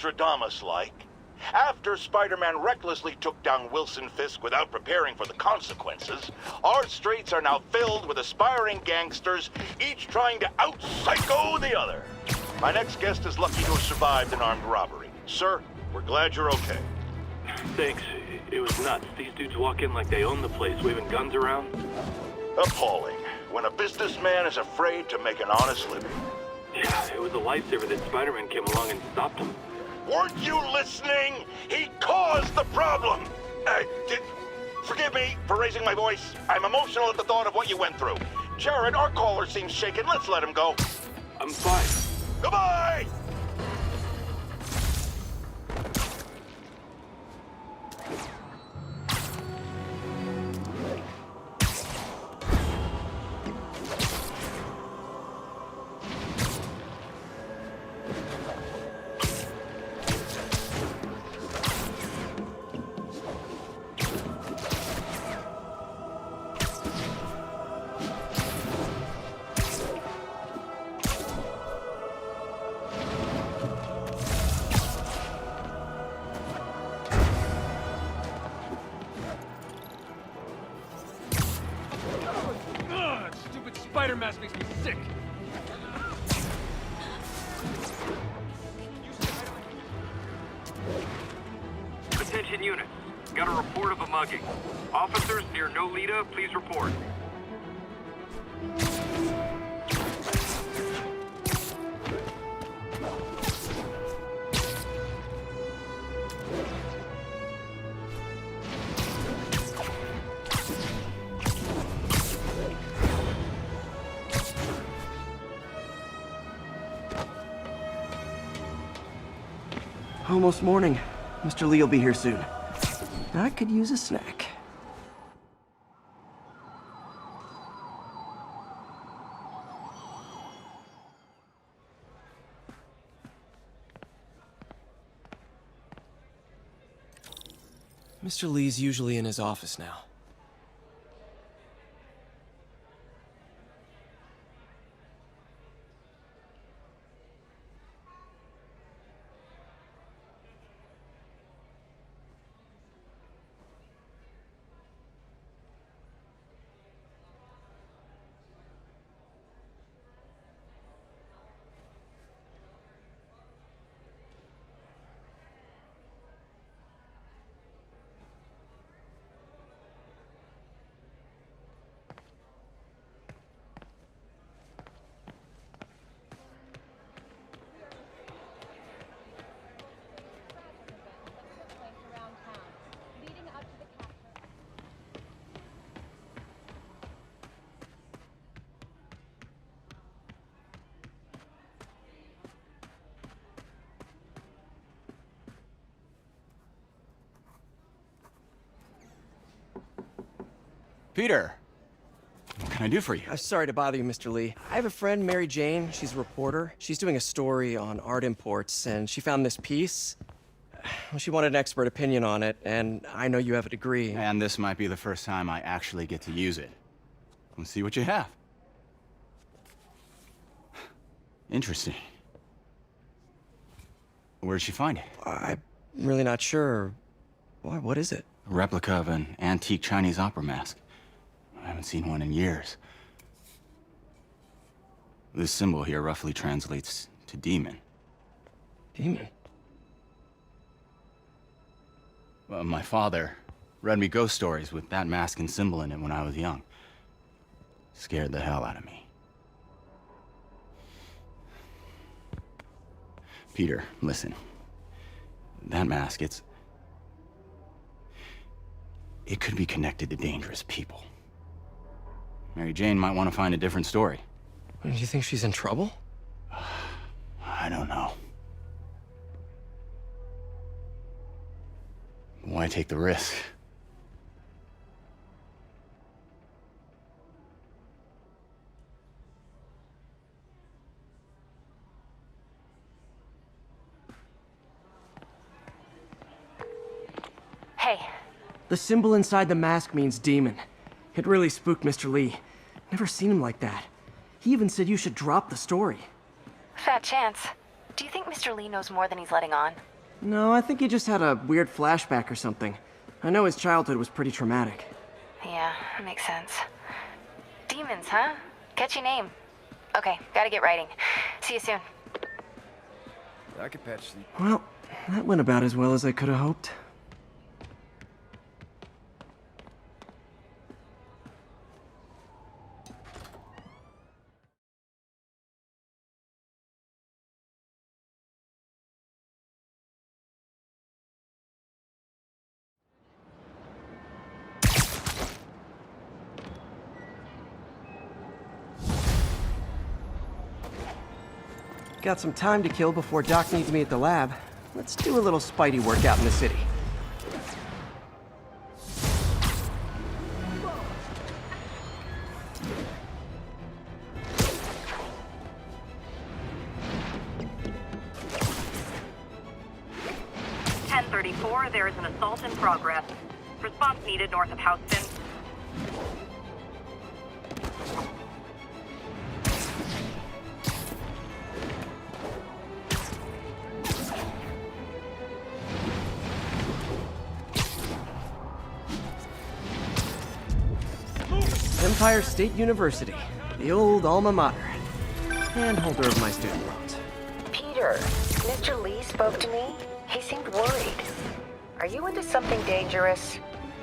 Nostradamus-like. After Spider-Man recklessly took down Wilson Fisk without preparing for the consequences, our streets are now filled with aspiring gangsters, each trying to out-psycho the other. My next guest is lucky to have survived an armed robbery. Sir, we're glad you're okay. Thanks. It was nuts. These dudes walk in like they own the place, waving guns around. Appalling. When a businessman is afraid to make an honest living. Yeah, it was a lifesaver that Spiderman came along and stopped him. Weren't you listening? He caused the problem! Forgive me for raising my voice. I'm emotional at the thought of what you went through. Jared, our caller seems shaken. Let's let him go. I'm fine. Goodbye! Spider mask makes me sick. Attention units. Got a report of a mugging. Officers near Nolita, please report. Almost morning. Mr. Lee will be here soon. I could use a snack. Mr. Lee's usually in his office now. Peter, what can I do for you? I'm sorry to bother you, Mr. Lee. I have a friend, Mary Jane. She's a reporter. She's doing a story on art imports, and she found this piece. Well, she wanted an expert opinion on it, and I know you have a degree. And this might be the first time I actually get to use it. Let's see what you have. Interesting. Where'd she find it? I'm really not sure. What is it? A replica of an antique Chinese opera mask. I haven't seen one in years. This symbol here roughly translates to demon. Demon? Well, my father read me ghost stories with that mask and symbol in it when I was young. Scared the hell out of me. Peter, listen. That mask, it could be connected to dangerous people. Mary Jane might want to find a different story. Do you think she's in trouble? I don't know. Why take the risk? Hey. The symbol inside the mask means demon. It really spooked Mr. Lee. Never seen him like that. He even said you should drop the story. Fat chance. Do you think Mr. Lee knows more than he's letting on? No, I think he just had a weird flashback or something. I know his childhood was pretty traumatic. Yeah, that makes sense. Demons, huh? Catchy name. Okay, gotta get writing. See you soon. I could patch sleep. Well, that went about as well as I could have hoped. Got some time to kill before Doc needs me at the lab. Let's do a little Spidey workout in the city. There is an assault in progress. Response needed north of Houston. Empire State University, the old alma mater, and holder of my student loans. Peter, Mr. Lee spoke to me. He seemed worried. Are you into something dangerous?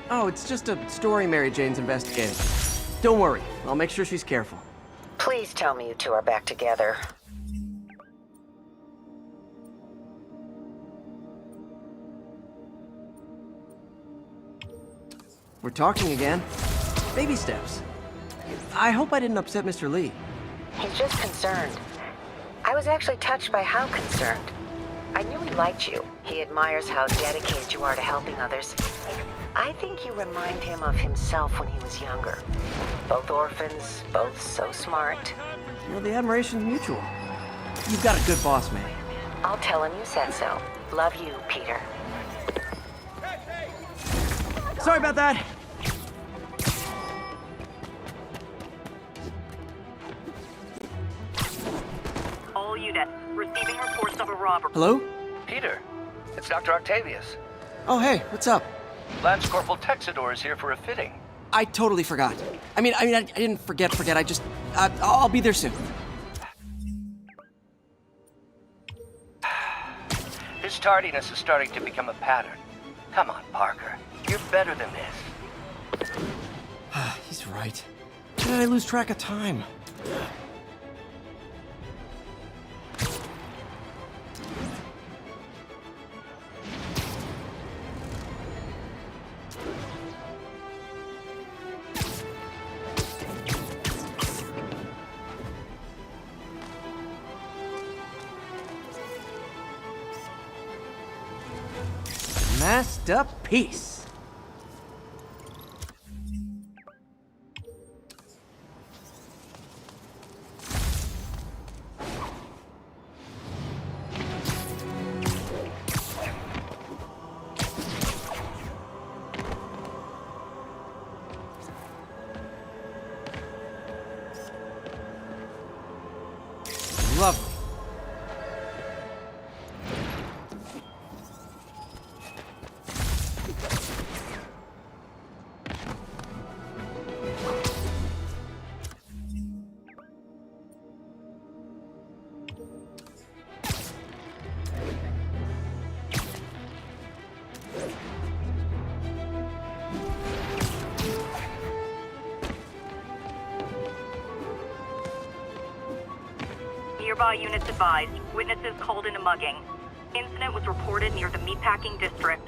Oh, it's just a story Mary Jane's investigating. Don't worry, I'll make sure she's careful. Please tell me you two are back together. We're talking again. Baby steps. I hope I didn't upset Mr. Lee. He's just concerned. I was actually touched by how concerned. I knew he liked you. He admires how dedicated you are to helping others. I think you remind him of himself when he was younger. Both orphans, both so smart. Well, the admiration's mutual. You've got a good boss, man. I'll tell him you said so. Love you, Peter. Sorry about that. All units, receiving reports of a robbery. Hello? Peter, it's Dr. Octavius. Oh, hey, what's up? Lance Corporal Texador is here for a fitting. I totally forgot. I didn't forget. I just, I'll be there soon. His tardiness is starting to become a pattern. Come on, Parker. You're better than this. He's right. How did I lose track of time? Masterpiece. Lovely. Nearby units advised. Witnesses called in a mugging. Incident was reported near the meatpacking district.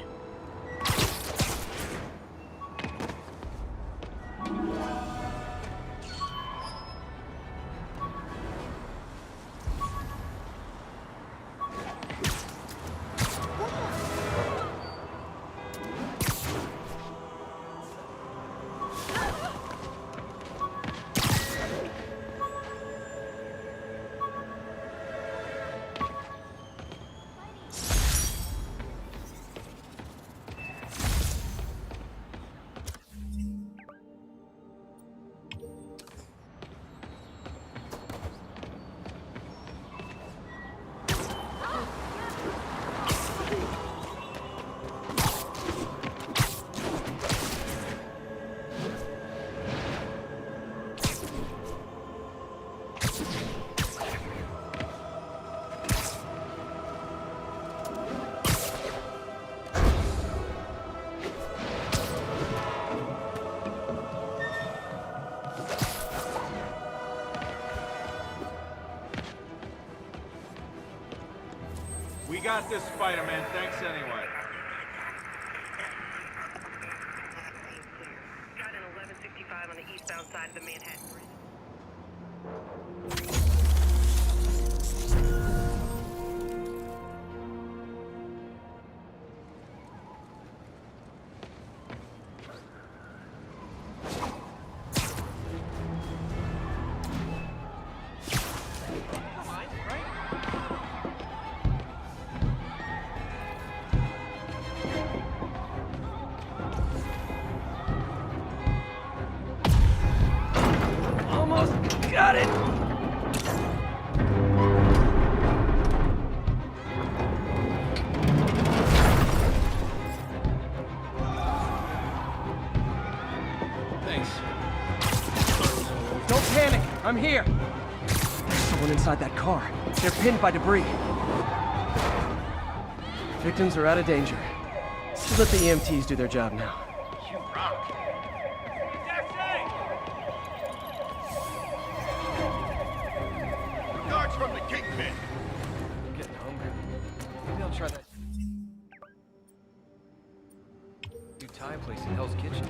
got this, Spider-Man. Thanks anyway. Got an 1165 on the eastbound side of the Manhattan Bridge. Almost got it! Thanks. Don't panic! I'm here! There's someone inside that car. They're pinned by debris. Victims are out of danger. Just let the EMTs do their job now. You rock. Guards from the Kingpin. I'm getting hungry. Maybe I'll try that new Thai place in Hell's Kitchen.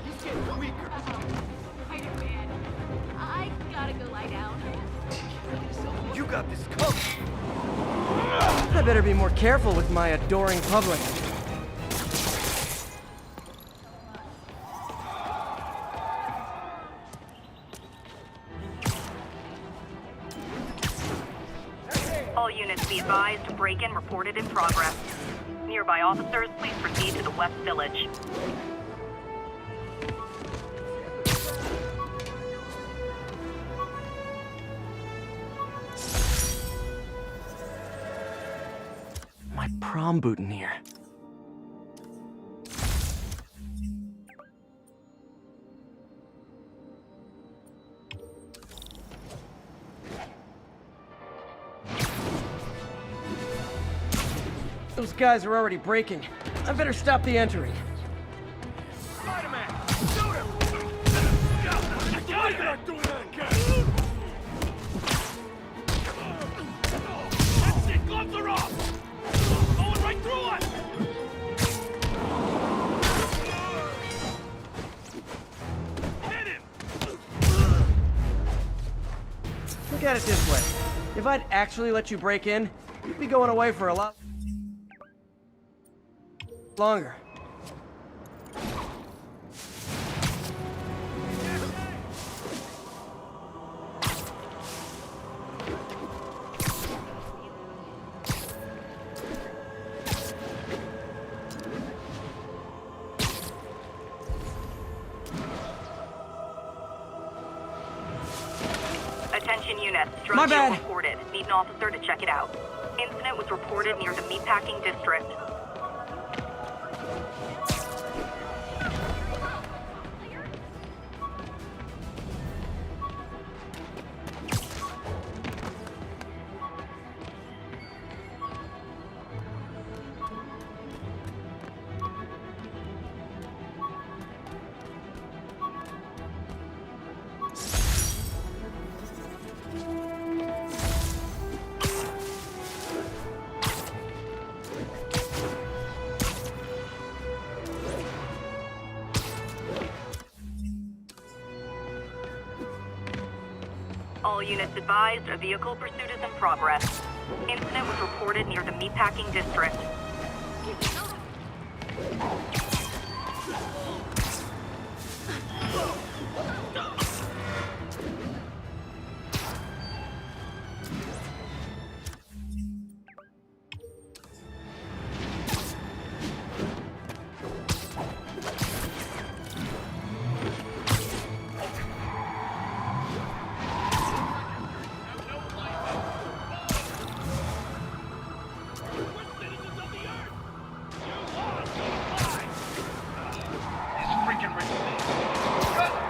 He's getting weaker. Spider-Man, I gotta go lie down. You got this covered. I better be more careful with my adoring public. All units be advised, break-in reported in progress. Nearby officers, please proceed to the West Village. My prom boutonniere. Those guys are already breaking. I better stop the entry. Spider-Man! Shoot him! You're not doing that again! That's it! Gloves are off! Going right through us! Hit him! Look at it this way. If I'd actually let you break in, you'd be going away for a lot longer. Attention units, My drug deal bad. reported. Need an officer to check it out. Incident was reported near the meatpacking district. All units advised, a vehicle pursuit is in progress. Incident was reported near the meatpacking district.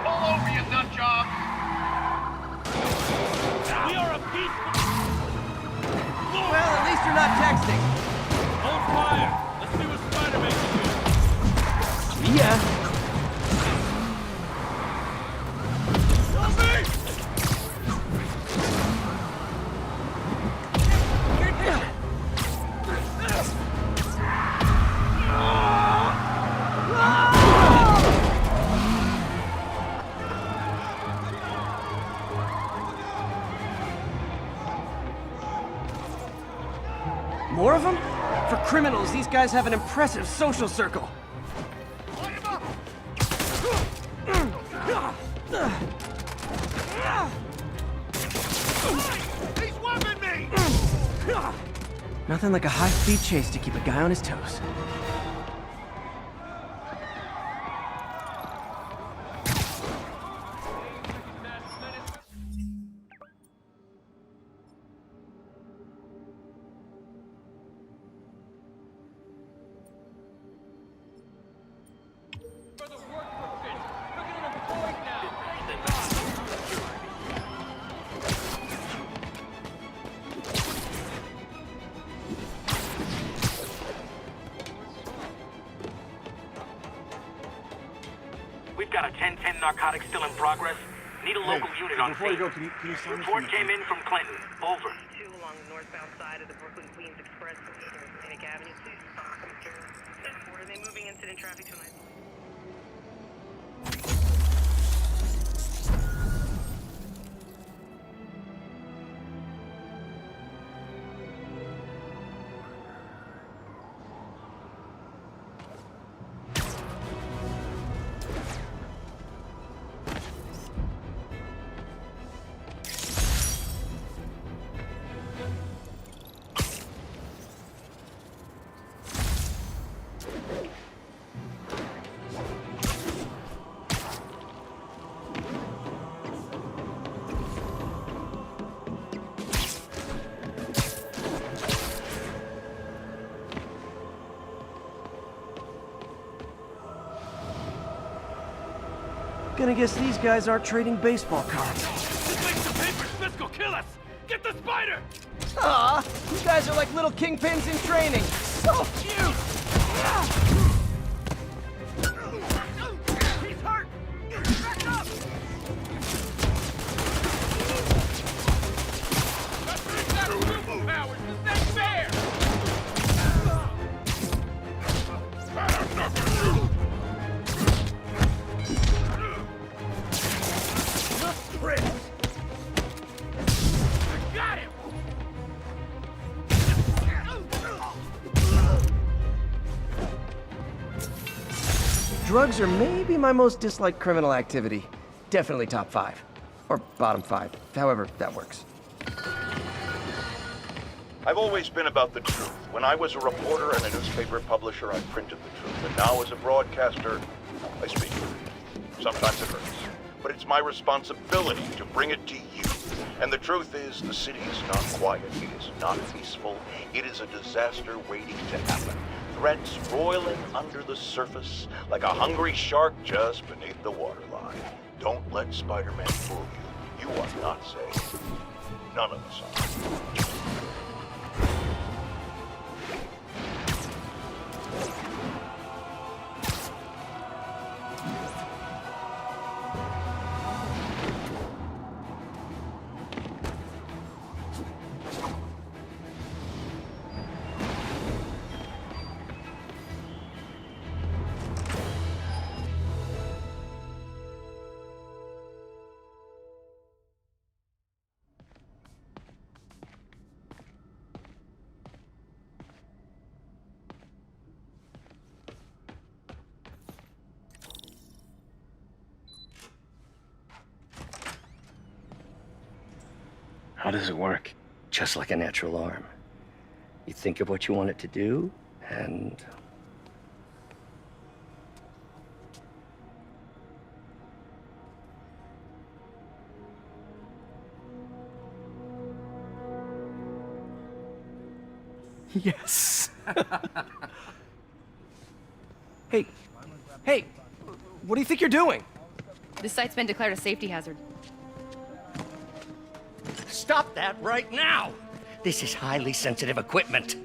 Pull over, you nut More of them? For criminals, these guys have an impressive social circle. He's whipping me! Nothing like a high-speed chase to keep a guy on his toes. We've got a 10-10 narcotics still in progress. Need a local unit on scene. Can you sign Report came in from Clinton. Over. 2 along the northbound side of the Brooklyn-Queens Express from Eastern Atlantic Avenue. Please stop, Mr. 10-4. Are they moving incident traffic tonight? Gonna guess these guys aren't trading baseball cards. This makes the papers fiscal kill us! Get the spider! Aw, you guys are like little kingpins in training. So cute! He's hurt! Back up! That's got superpowers! This ain't fair! Got him! Drugs are maybe my most disliked criminal activity. Definitely top 5. Or bottom 5, however that works. I've always been about the truth. When I was a reporter and a newspaper publisher, I printed the truth. And now as a broadcaster, I speak the truth. Sometimes it hurts. But it's my responsibility to bring it to you. And the truth is, the city is not quiet. It is not peaceful. It is a disaster waiting to happen. Threats roiling under the surface like a hungry shark just beneath the waterline. Don't let Spider-Man fool you. You are not safe. None of us are. How does it work? Just like a natural arm. You think of what you want it to do, and... Yes. Hey, what do you think you're doing? This site's been declared a safety hazard. Stop that right now! This is highly sensitive equipment.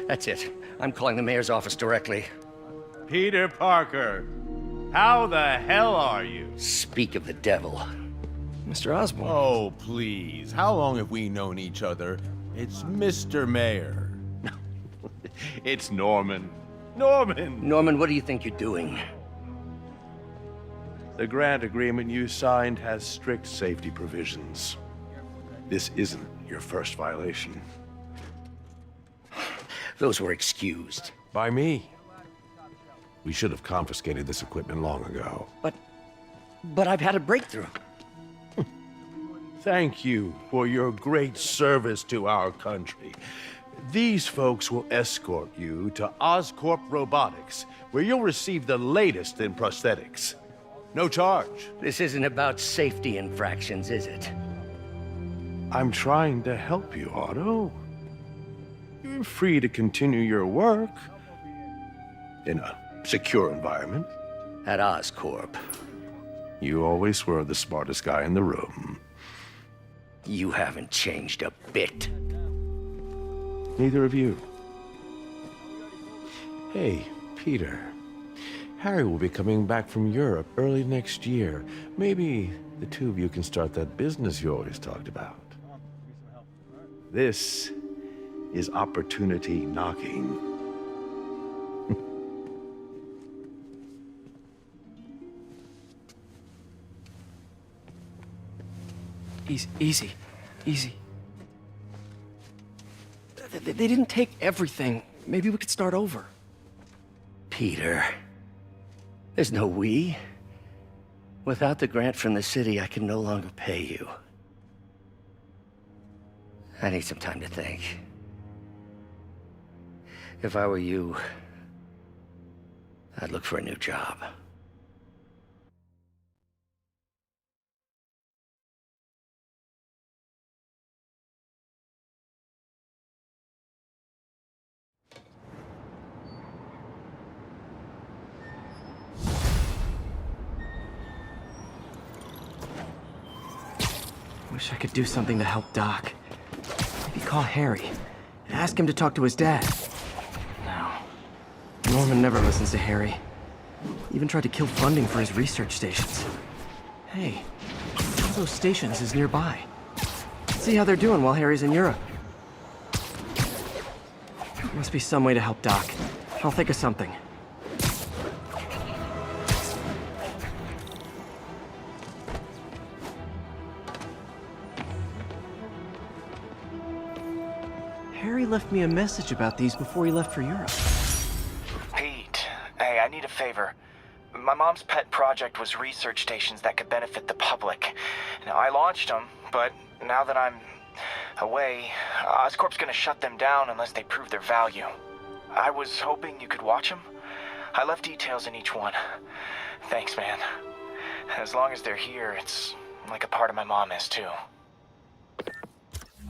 That's it. I'm calling the mayor's office directly. Peter Parker, how the hell are you? Speak of the devil. Mr. Osborn. Oh, please. How long have we known each other? It's Mr. Mayor. It's Norman. Norman! Norman, what do you think you're doing? The grant agreement you signed has strict safety provisions. This isn't your first violation. Those were excused. By me. We should have confiscated this equipment long ago. But I've had a breakthrough. Thank you for your great service to our country. These folks will escort you to Oscorp Robotics, where you'll receive the latest in prosthetics. No charge. This isn't about safety infractions, is it? I'm trying to help you, Otto. You're free to continue your work in a secure environment. At Oscorp. You always were the smartest guy in the room. You haven't changed a bit. Neither of you. Hey, Peter. Harry will be coming back from Europe early next year. Maybe the two of you can start that business you always talked about. This is opportunity knocking. Easy. They didn't take everything. Maybe we could start over. Peter. There's no we. Without the grant from the city, I can no longer pay you. I need some time to think. If I were you, I'd look for a new job. Wish I could do something to help Doc. Maybe call Harry. Ask him to talk to his dad. No. Norman never listens to Harry. Even tried to kill funding for his research stations. Hey, one of those stations is nearby. See how they're doing while Harry's in Europe. Must be some way to help Doc. I'll think of something. Harry left me a message about these before he left for Europe. Pete, hey, I need a favor. My mom's pet project was research stations that could benefit the public. Now, I launched them, but now that I'm away, Oscorp's gonna shut them down unless they prove their value. I was hoping you could watch them. I left details in each one. Thanks, man. As long as they're here, it's like a part of my mom is, too.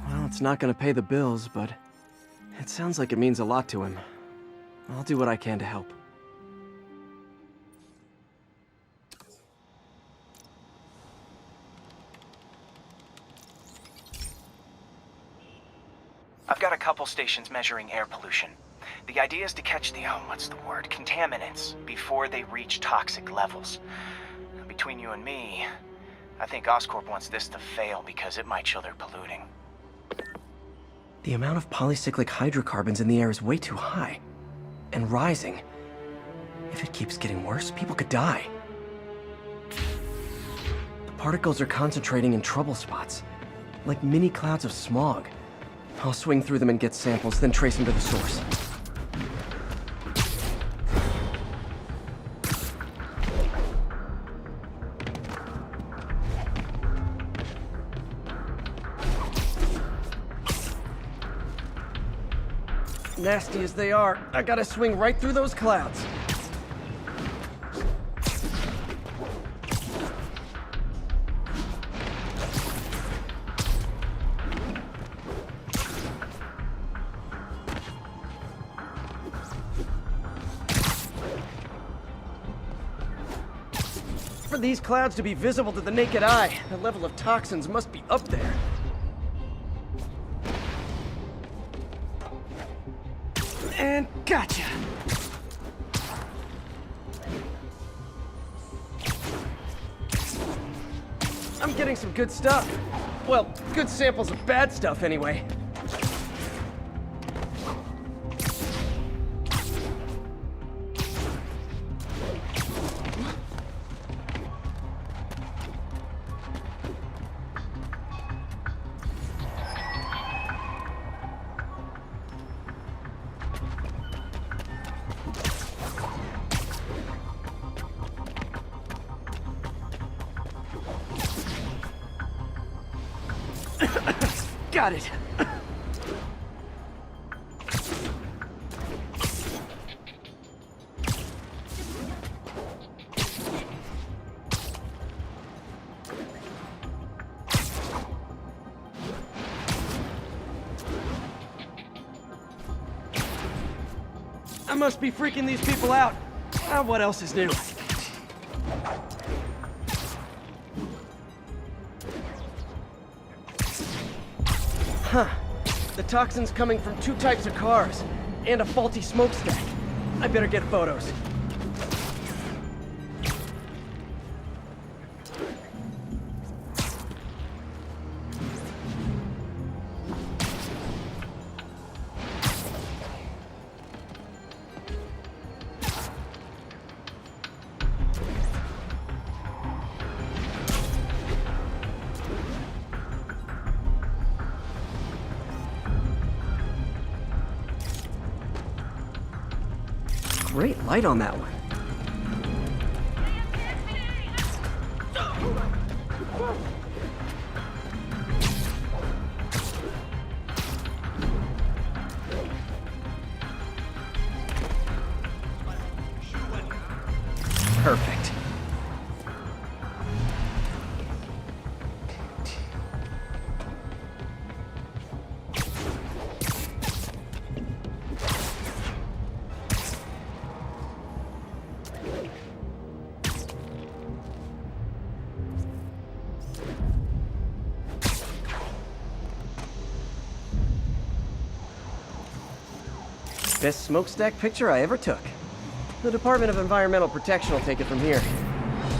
Well, it's not gonna pay the bills, but it sounds like it means a lot to him. I'll do what I can to help. I've got a couple stations measuring air pollution. The idea is to catch the, contaminants before they reach toxic levels. Between you and me, I think Oscorp wants this to fail because it might show they're polluting. The amount of polycyclic hydrocarbons in the air is way too high. And rising. If it keeps getting worse, people could die. The particles are concentrating in trouble spots, like mini clouds of smog. I'll swing through them and get samples, then trace them to the source. Nasty as they are, I gotta swing right through those clouds. For these clouds to be visible to the naked eye, the level of toxins must be up there. And gotcha! I'm getting some good stuff. Well, good samples of bad stuff anyway. Got it. I must be freaking these people out. What else is new? Huh. The toxin's coming from 2 types of cars, and a faulty smokestack. I better get photos. Great light on that one. Perfect. Best smokestack picture I ever took. The Department of Environmental Protection will take it from here.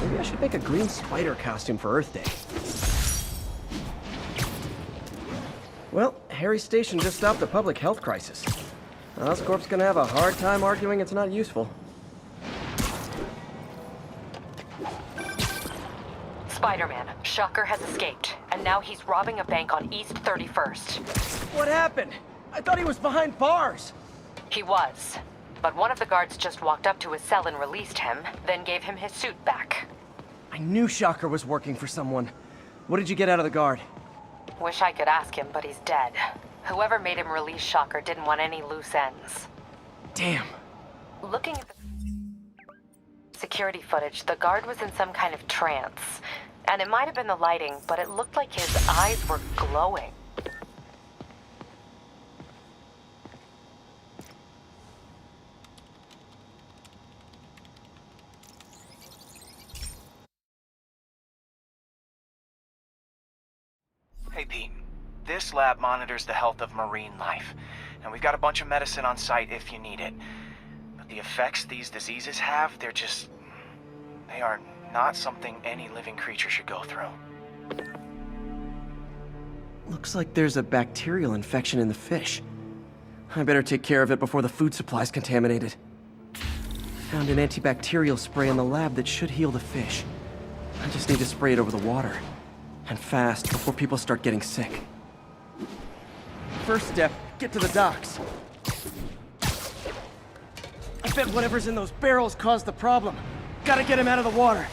Maybe I should make a green spider costume for Earth Day. Well, Harry's station just stopped a public health crisis. Oscorp's gonna have a hard time arguing it's not useful. Spiderman, Shocker has escaped, and now he's robbing a bank on East 31st. What happened? I thought he was behind bars. He was, but one of the guards just walked up to his cell and released him, then gave him his suit back. I knew Shocker was working for someone. What did you get out of the guard? Wish I could ask him, but he's dead. Whoever made him release Shocker didn't want any loose ends. Damn. Looking at the security footage, the guard was in some kind of trance. And it might have been the lighting, but it looked like his eyes were glowing. Hey, Pete. This lab monitors the health of marine life, and we've got a bunch of medicine on site if you need it. But the effects these diseases have, they are not something any living creature should go through. Looks like there's a bacterial infection in the fish. I better take care of it before the food supply's contaminated. Found an antibacterial spray in the lab that should heal the fish. I just need to spray it over the water. And fast, before people start getting sick. First step, get to the docks. I bet whatever's in those barrels caused the problem. Gotta get him out of the water.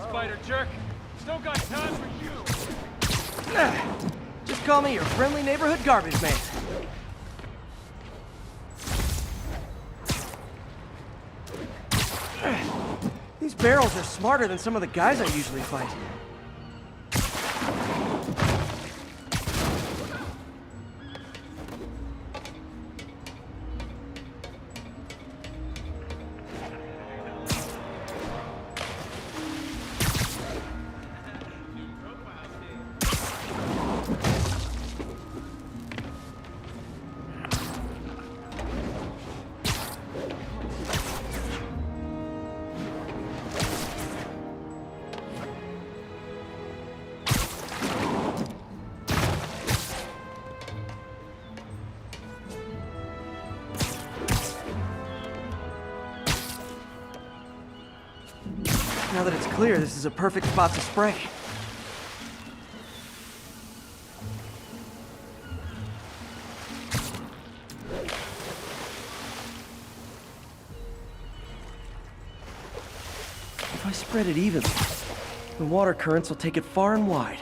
Spider jerk. Still got time for you. Just call me your friendly neighborhood garbage man. These barrels are smarter than some of the guys I usually fight. Now that it's clear, this is a perfect spot to spray. If I spread it evenly, the water currents will take it far and wide.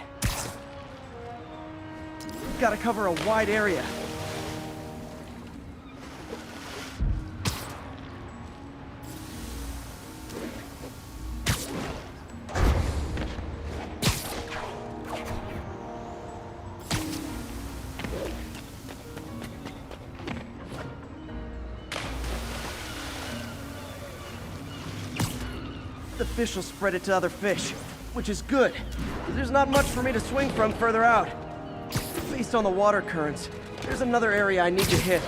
Gotta cover a wide area. The fish will spread it to other fish, which is good. There's not much for me to swing from further out. Based on the water currents, there's another area I need to hit.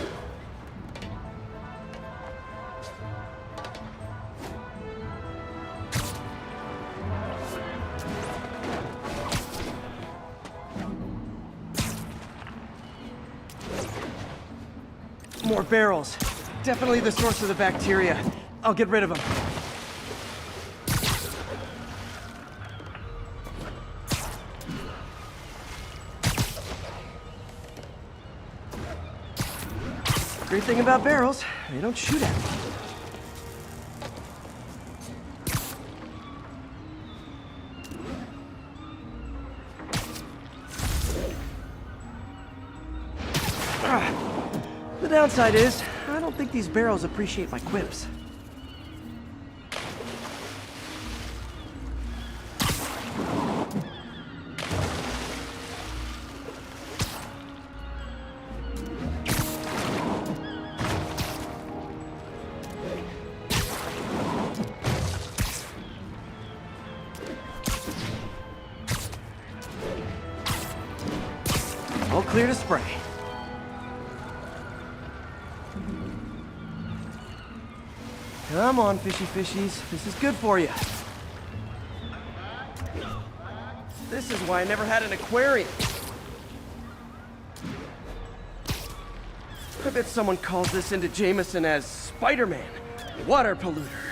More barrels. Definitely the source of the bacteria. I'll get rid of them. Great thing about barrels, they don't shoot at me. The downside is, I don't think these barrels appreciate my quips. All clear to spray. Come on, fishy fishies. This is good for you. This is why I never had an aquarium. I bet someone calls this into Jameson as Spiderman, water polluter.